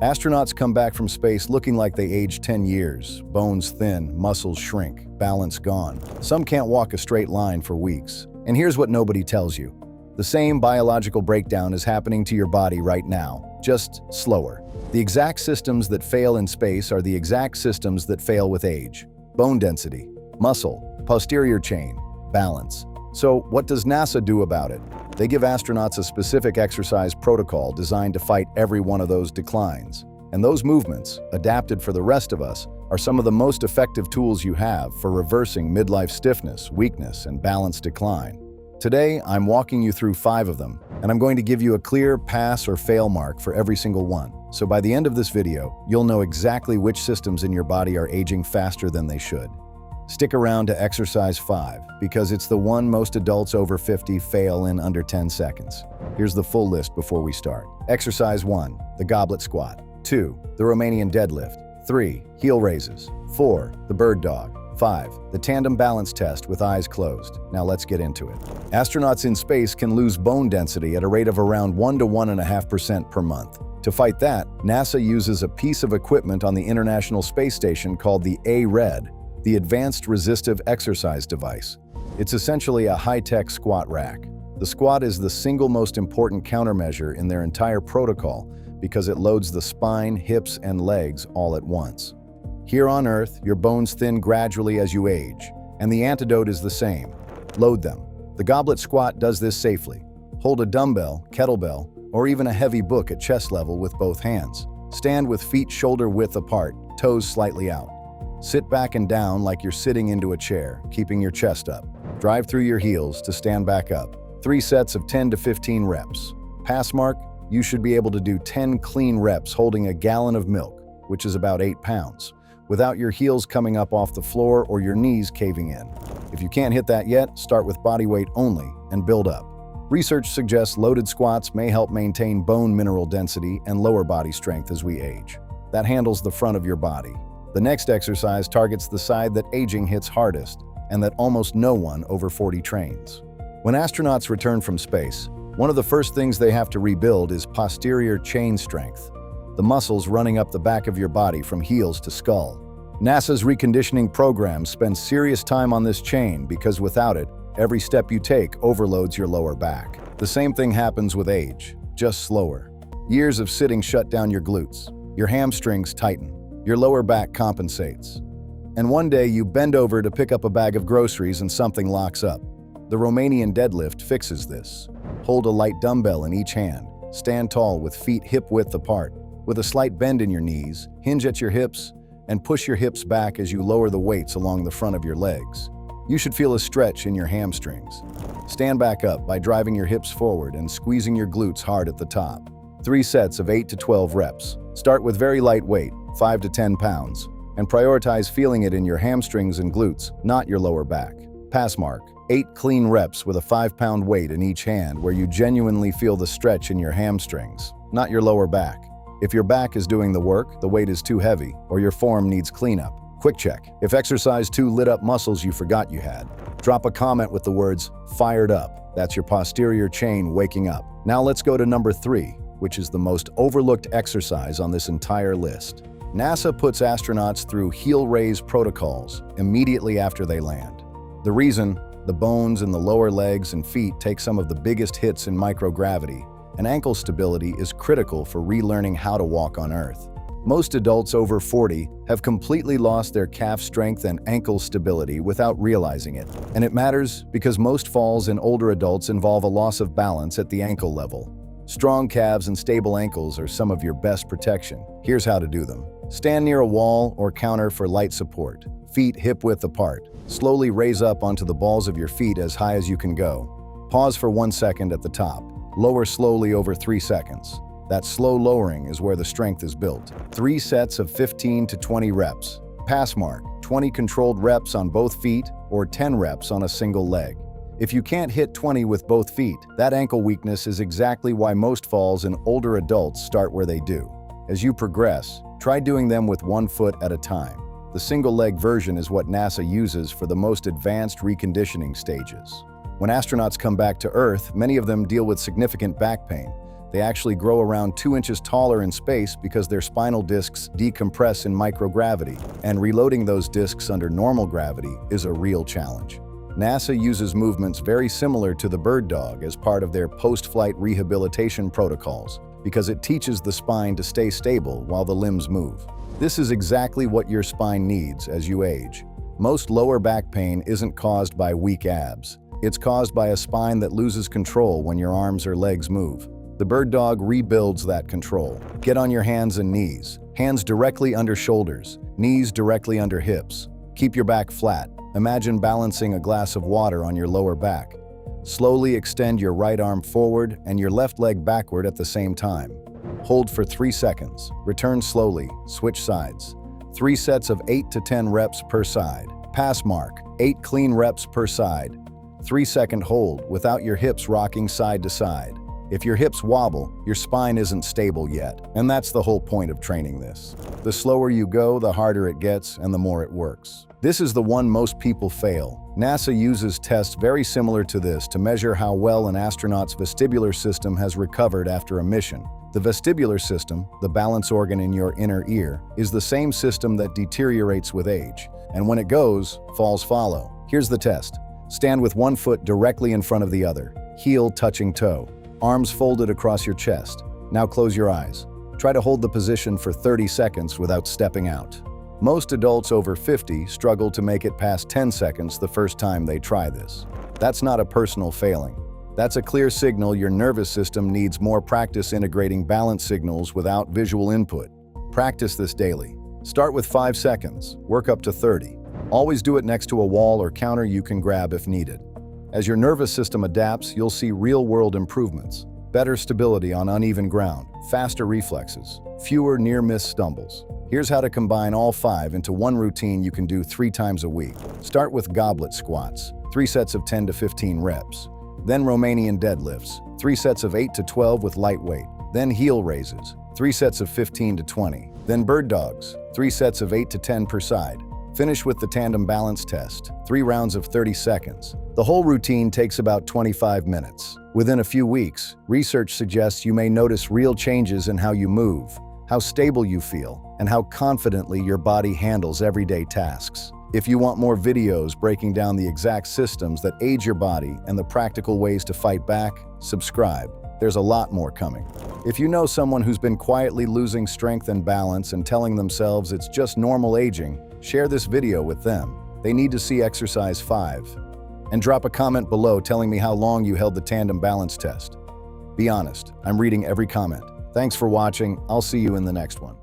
Astronauts come back from space looking like they aged 10 years, bones thin, muscles shrink, balance gone. Some can't walk a straight line for weeks. And here's what nobody tells you. The same biological breakdown is happening to your body right now, just slower. The exact systems that fail in space are the exact systems that fail with age. Bone density, muscle, posterior chain, balance. So what does NASA do about it? They give astronauts a specific exercise protocol designed to fight every one of those declines. And those movements, adapted for the rest of us, are some of the most effective tools you have for reversing midlife stiffness, weakness, and balance decline. Today, I'm walking you through 5 of them, and I'm going to give you a clear pass or fail mark for every single one. So by the end of this video, you'll know exactly which systems in your body are aging faster than they should. Stick around to exercise 5, because it's the one most adults over 50 fail in under 10 seconds. Here's the full list before we start. Exercise 1, the goblet squat. 2, the Romanian deadlift. 3, heel raises. 4, the bird dog. 5, the tandem balance test with eyes closed. Now let's get into it. Astronauts in space can lose bone density at a rate of around 1 to 1.5% per month. To fight that, NASA uses a piece of equipment on the International Space Station called the ARED, the Advanced Resistive Exercise Device. It's essentially a high-tech squat rack. The squat is the single most important countermeasure in their entire protocol because it loads the spine, hips, and legs all at once. Here on Earth, your bones thin gradually as you age, and the antidote is the same. Load them. The goblet squat does this safely. Hold a dumbbell, kettlebell, or even a heavy book at chest level with both hands. Stand with feet shoulder width apart, toes slightly out. Sit back and down like you're sitting into a chair, keeping your chest up. Drive through your heels to stand back up. 3 sets of 10 to 15 reps. Pass mark, you should be able to do 10 clean reps holding a gallon of milk, which is about 8 pounds, without your heels coming up off the floor or your knees caving in. If you can't hit that yet, start with body weight only and build up. Research suggests loaded squats may help maintain bone mineral density and lower body strength as we age. That handles the front of your body. The next exercise targets the side that aging hits hardest and that almost no one over 40 trains. When astronauts return from space, one of the first things they have to rebuild is posterior chain strength, the muscles running up the back of your body from heels to skull. NASA's reconditioning program spends serious time on this chain because without it, every step you take overloads your lower back. The same thing happens with age, just slower. Years of sitting shut down your glutes. Your hamstrings tighten. Your lower back compensates. And one day you bend over to pick up a bag of groceries and something locks up. The Romanian deadlift fixes this. Hold a light dumbbell in each hand. Stand tall with feet hip-width apart. With a slight bend in your knees, hinge at your hips, and push your hips back as you lower the weights along the front of your legs. You should feel a stretch in your hamstrings. Stand back up by driving your hips forward and squeezing your glutes hard at the top. 3 sets of 8 to 12 reps. Start with very light weight, 5 to 10 pounds, and prioritize feeling it in your hamstrings and glutes, not your lower back. Pass mark, 8 clean reps with a 5-pound weight in each hand where you genuinely feel the stretch in your hamstrings, not your lower back. If your back is doing the work, the weight is too heavy, or your form needs cleanup. Quick check. If exercise 2 lit up muscles you forgot you had, drop a comment with the words, "fired up." That's your posterior chain waking up. Now let's go to number 3, which is the most overlooked exercise on this entire list. NASA puts astronauts through heel raise protocols immediately after they land. The reason? The bones in the lower legs and feet take some of the biggest hits in microgravity, and ankle stability is critical for relearning how to walk on Earth. Most adults over 40 have completely lost their calf strength and ankle stability without realizing it. And it matters because most falls in older adults involve a loss of balance at the ankle level. Strong calves and stable ankles are some of your best protection. Here's how to do them. Stand near a wall or counter for light support. Feet hip-width apart. Slowly raise up onto the balls of your feet as high as you can go. Pause for 1 second at the top. Lower slowly over 3 seconds. That slow lowering is where the strength is built. 3 sets of 15 to 20 reps. Pass mark, 20 controlled reps on both feet or 10 reps on a single leg. If you can't hit 20 with both feet, that ankle weakness is exactly why most falls in older adults start where they do. As you progress, try doing them with 1 foot at a time. The single-leg version is what NASA uses for the most advanced reconditioning stages. When astronauts come back to Earth, many of them deal with significant back pain, They actually grow around 2 inches taller in space because their spinal discs decompress in microgravity, and reloading those discs under normal gravity is a real challenge. NASA uses movements very similar to the bird dog as part of their post-flight rehabilitation protocols because it teaches the spine to stay stable while the limbs move. This is exactly what your spine needs as you age. Most lower back pain isn't caused by weak abs. It's caused by a spine that loses control when your arms or legs move. The bird dog rebuilds that control. Get on your hands and knees. Hands directly under shoulders, knees directly under hips. Keep your back flat. Imagine balancing a glass of water on your lower back. Slowly extend your right arm forward and your left leg backward at the same time. Hold for 3 seconds. Return slowly. Switch sides. 3 sets of 8 to 10 reps per side. Pass mark. 8 clean reps per side. 3-second hold without your hips rocking side to side. If your hips wobble, your spine isn't stable yet, and that's the whole point of training this. The slower you go, the harder it gets, and the more it works. This is the one most people fail. NASA uses tests very similar to this to measure how well an astronaut's vestibular system has recovered after a mission. The vestibular system, the balance organ in your inner ear, is the same system that deteriorates with age, and when it goes, falls follow. Here's the test. Stand with one foot directly in front of the other, heel touching toe. Arms folded across your chest. Now close your eyes. Try to hold the position for 30 seconds without stepping out. Most adults over 50 struggle to make it past 10 seconds the first time they try this. That's not a personal failing. That's a clear signal your nervous system needs more practice integrating balance signals without visual input. Practice this daily. Start with 5 seconds, work up to 30. Always do it next to a wall or counter you can grab if needed. As your nervous system adapts, you'll see real-world improvements. Better stability on uneven ground, faster reflexes, fewer near-miss stumbles. Here's how to combine all 5 into one routine you can do 3 times a week. Start with goblet squats, 3 sets of 10 to 15 reps. Then Romanian deadlifts, 3 sets of 8 to 12 with light weight. Then heel raises, 3 sets of 15 to 20. Then bird dogs, 3 sets of 8 to 10 per side. Finish with the tandem balance test, 3 rounds of 30 seconds. The whole routine takes about 25 minutes. Within a few weeks, research suggests you may notice real changes in how you move, how stable you feel, and how confidently your body handles everyday tasks. If you want more videos breaking down the exact systems that age your body and the practical ways to fight back, subscribe. There's a lot more coming. If you know someone who's been quietly losing strength and balance and telling themselves it's just normal aging, share this video with them. They need to see exercise 5. And drop a comment below telling me how long you held the tandem balance test. Be honest, I'm reading every comment. Thanks for watching. I'll see you in the next one.